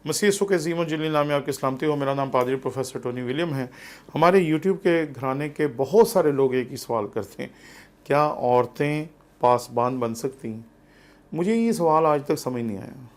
मसीह यीशु के अज़ीम व जलील नाम में आपकी सलामती हो। मेरा नाम पादरी प्रोफेसर टोनी विलियम है। हमारे यूट्यूब के घराने के बहुत सारे लोग एक ही सवाल करते हैं, क्या औरतें पासबान बन सकती हैं? मुझे ये सवाल आज तक समझ नहीं आया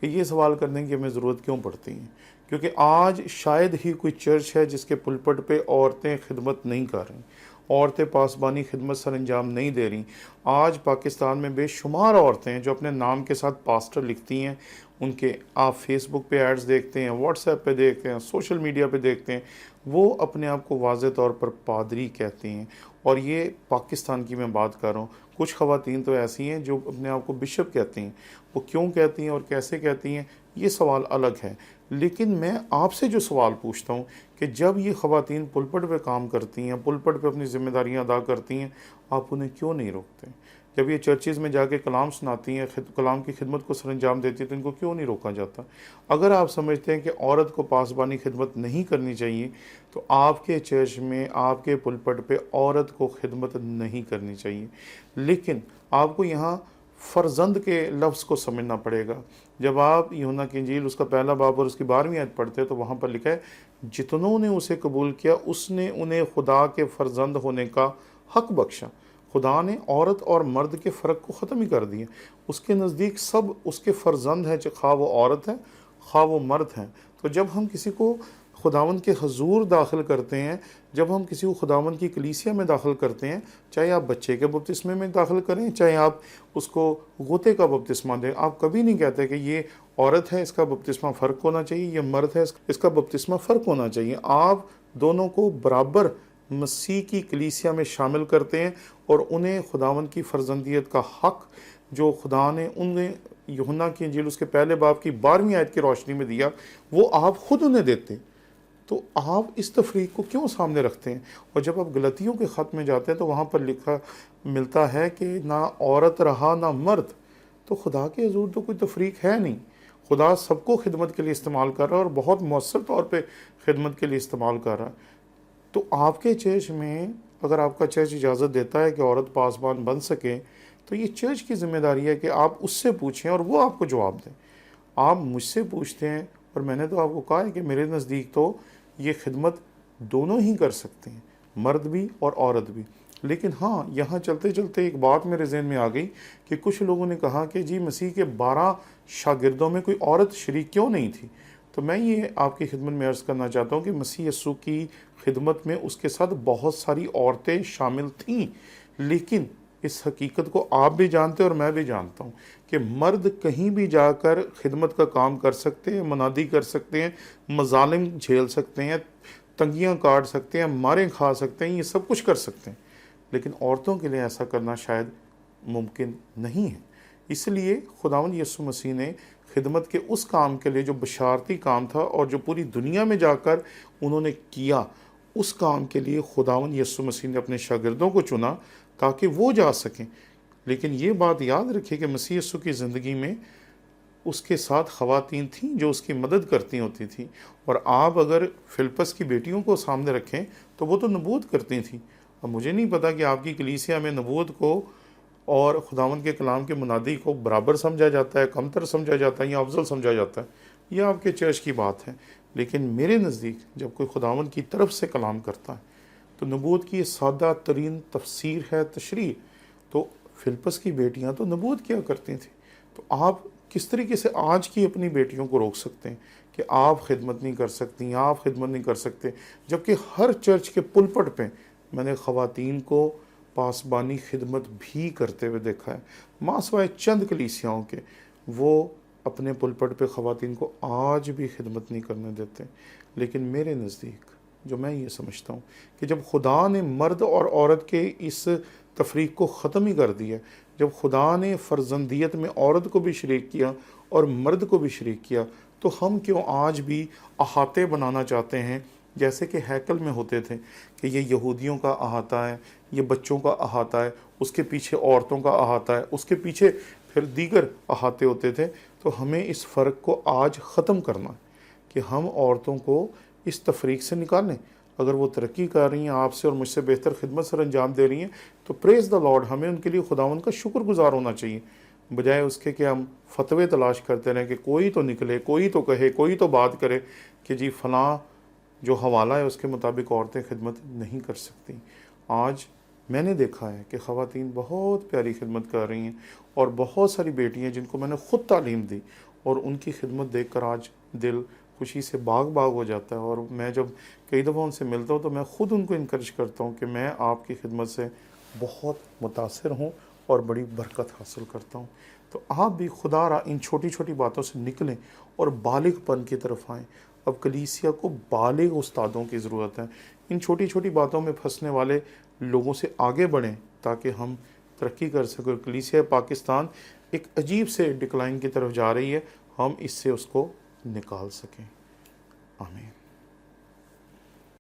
कि ये सवाल करने की हमें ज़रूरत क्यों पड़ती है, क्योंकि आज शायद ही कोई चर्च है जिसके पुलपट पे औरतें खिदमत नहीं कर रही, औरतें पासबानी खिदमत सर अंजाम नहीं दे रही। आज पाकिस्तान में बेशुमार औरतें हैं जो अपने नाम के साथ पास्टर लिखती हैं। उनके आप फेसबुक पे एड्स देखते हैं, व्हाट्सएप पे देखते हैं, सोशल मीडिया पे देखते हैं, वो अपने आप को वाज़े तौर पर पादरी कहती हैं। और ये पाकिस्तान की मैं बात कर रहा हूँ। कुछ ख़वातीन तो ऐसी हैं जो अपने आप को बिशप कहती हैं। वो क्यों कहती हैं और कैसे कहती हैं, ये सवाल अलग है। लेकिन मैं आपसे जो सवाल पूछता हूँ कि जब ये ख़वातीन पुलपट पे काम करती हैं, पुलपट पे अपनी ज़िम्मेदारियाँ अदा करती हैं, आप उन्हें क्यों नहीं रोकते? जब ये चर्चेज़ में जाके कलाम सुनाती हैं, कलाम की खिदमत को सरअंजाम देती हैं, तो इनको क्यों नहीं रोका जाता? अगर आप समझते हैं कि औरत को पासबानी खिदमत नहीं करनी चाहिए, तो आपके चर्च में, आपके पुलपट पे औरत को खिदमत नहीं करनी चाहिए। लेकिन आपको यहाँ फ़र्जंद के लफ्ज़ को समझना पड़ेगा। जब आप यूहन्ना की इंजील उसका पहला बाब और उसकी 12वीं आयत पढ़ते हैं, तो वहाँ पर लिखा है, जितनों ने उसे कबूल किया उसने उन्हें खुदा के फ़र्जंद होने का हक़ बख्शा। खुदा ने औरत और मर्द के फ़र्क को ख़त्म ही कर दिया। उसके नज़दीक सब उसके फ़र्जंद हैं, खा वो औरत है, खा वो मर्द हैं। तो जब हम किसी को खुदावंद के हजूर दाखिल करते हैं, जब हम किसी को खुदावंद की कलीसिया में दाखिल करते हैं, चाहे आप बच्चे के बपतिस्मे में दाखिल करें, चाहे आप उसको गोते का बपतिस्मा दें, आप कभी नहीं कहते कि ये औरत है, इसका बपतिस्मा फ़र्क होना चाहिए, ये मर्द है, इसका बपतिस्मा फ़र्क होना चाहिए। आप दोनों को बराबर मसीह की कलीसिया में शामिल करते हैं और उन्हें खुदावंद की फ़र्जंदियत का हक़ जो खुदा ने उन्हें यूहन्ना की इंजील उसके पहले बाब की 12वीं आयत की रोशनी में दिया, वो आप ख़ुद उन्हें देते। तो आप इस तफरीक को क्यों सामने रखते हैं? और जब आप गलतियों के ख़त में जाते हैं तो वहाँ पर लिखा मिलता है कि ना औरत रहा ना मर्द। तो खुदा के हजूर तो कोई तफरीक है नहीं। खुदा सबको खिदमत के लिए इस्तेमाल कर रहा है और बहुत मौसर तौर पे खिदमत के लिए इस्तेमाल कर रहा है। तो आपके चर्च में अगर आपका चर्च इजाज़त देता है कि औरत पासबान बन सके, तो ये चर्च की ज़िम्मेदारी है कि आप उससे पूछें और वो आपको जवाब दें। आप मुझसे पूछते हैं और मैंने तो आपको कहा है कि मेरे नज़दीक तो ये खिदमत दोनों ही कर सकते हैं, मर्द भी और औरत भी। लेकिन हाँ, यहाँ चलते चलते एक बात मेरे जहन में आ गई कि कुछ लोगों ने कहा कि जी मसीह के 12 शागिर्दों में कोई औरत शरीक क्यों नहीं थी? तो मैं ये आपकी खिदमत में अर्ज़ करना चाहता हूँ कि मसीह यीशु की खिदमत में उसके साथ बहुत सारी औरतें शामिल थीं। लेकिन इस हकीकत को आप भी जानते हैं और मैं भी जानता हूँ कि मर्द कहीं भी जाकर खिदमत का काम कर सकते हैं, मुनादी कर सकते हैं, मज़ालिम झेल सकते हैं, तंगियाँ काट सकते हैं, मारें खा सकते हैं, ये सब कुछ कर सकते हैं। लेकिन औरतों के लिए ऐसा करना शायद मुमकिन नहीं है। इसलिए खुदावंद यीशु मसीह ने खिदमत के उस काम के लिए जो बशारती काम था और जो पूरी दुनिया में जाकर उन्होंने किया, उस काम के लिए खुदावंद यीशु मसीह ने अपने शागिर्दों को चुना ताकि वो जा सकें। लेकिन ये बात याद रखिए कि मसीह यीशु की ज़िंदगी में उसके साथ ख़वातीन थीं जो उसकी मदद करती होती थीं। और आप अगर फिलिप्पस की बेटियों को सामने रखें तो वो तो नबूवत करती थीं। अब मुझे नहीं पता कि आपकी कलीसिया में नबूवत को और खुदावंद के कलाम के मुनादी को बराबर समझा जाता है, कमतर समझा जाता है या अफजल समझा जाता है, यह आपके चर्च की बात है। लेकिन मेरे नज़दीक जब कोई खुदावंद की तरफ से कलाम करता है तो नबूवत की सादा तरीन तफसीर है, तशरीह। तो फिलिप्पस की बेटियां तो नबूवत किया करती थी। तो आप किस तरीके से आज की अपनी बेटियों को रोक सकते हैं कि आप खिदमत नहीं कर सकती, आप खिदमत नहीं कर सकते, जबकि हर चर्च के पुलपट पे मैंने ख़वातीन को पासबानी खिदमत भी करते हुए देखा है। माँ सिवाय चंद कलीसियाओं के, वो अपने पुलपट पे ख़वातीन को आज भी खिदमत नहीं करने देते। लेकिन मेरे नज़दीक जो मैं ये समझता हूँ कि जब खुदा ने मर्द और औरत के इस तफरीक को ख़त्म ही कर दिया, जब खुदा ने फ़र्जंदियत में औरत को भी शरीक किया और मर्द को भी शरीक किया, तो हम क्यों आज भी अहाते बनाना चाहते हैं जैसे कि हैकल में होते थे कि ये यहूदियों का अहाता है, ये बच्चों का अहाता है, उसके पीछे औरतों का अहाता है, उसके पीछे फिर दीगर अहाते होते थे। तो हमें इस फ़र्क को आज ख़त्म करना है कि हम औरतों को इस तफरीक से निकालें। अगर वो तरक्की कर रही हैं, आपसे और मुझसे बेहतर खिदमत सर अंजाम दे रही हैं, तो प्रेज़ द लॉर्ड, हमें उनके लिए खुदावंद का शुक्रगुज़ार होना चाहिए। بجائے اس کے کہ ہم فتوے تلاش کرتے رہیں کہ کوئی تو نکلے، کوئی تو کہے، کوئی تو بات کرے کہ جی فلاں جو حوالہ ہے اس کے مطابق عورتیں خدمت نہیں کر سکتی۔ آج میں نے دیکھا ہے کہ خواتین بہت پیاری خدمت کر رہی ہیں، اور بہت ساری بیٹیاں جن کو میں نے خود تعلیم دی، اور ان کی خدمت دیکھ کر آج دل خوشی سے باغ باغ ہو جاتا ہے۔ اور میں جب کئی دفعہ ان سے ملتا ہوں تو میں خود ان کو انکریج کرتا ہوں کہ میں آپ کی خدمت سے بہت متاثر ہوں اور بڑی برکت حاصل کرتا ہوں۔ تو آپ بھی خدا را ان چھوٹی چھوٹی باتوں سے نکلیں اور بالغ پن کی طرف آئیں۔ اب کلیسیا کو بالغ استادوں کی ضرورت ہے۔ ان چھوٹی چھوٹی باتوں میں پھنسنے والے لوگوں سے آگے بڑھیں تاکہ ہم ترقی کر سکیں۔ کلیسیا پاکستان ایک عجیب سے ڈکلائن کی طرف جا رہی ہے، ہم اس سے اس کو نکال سکیں۔ آمین۔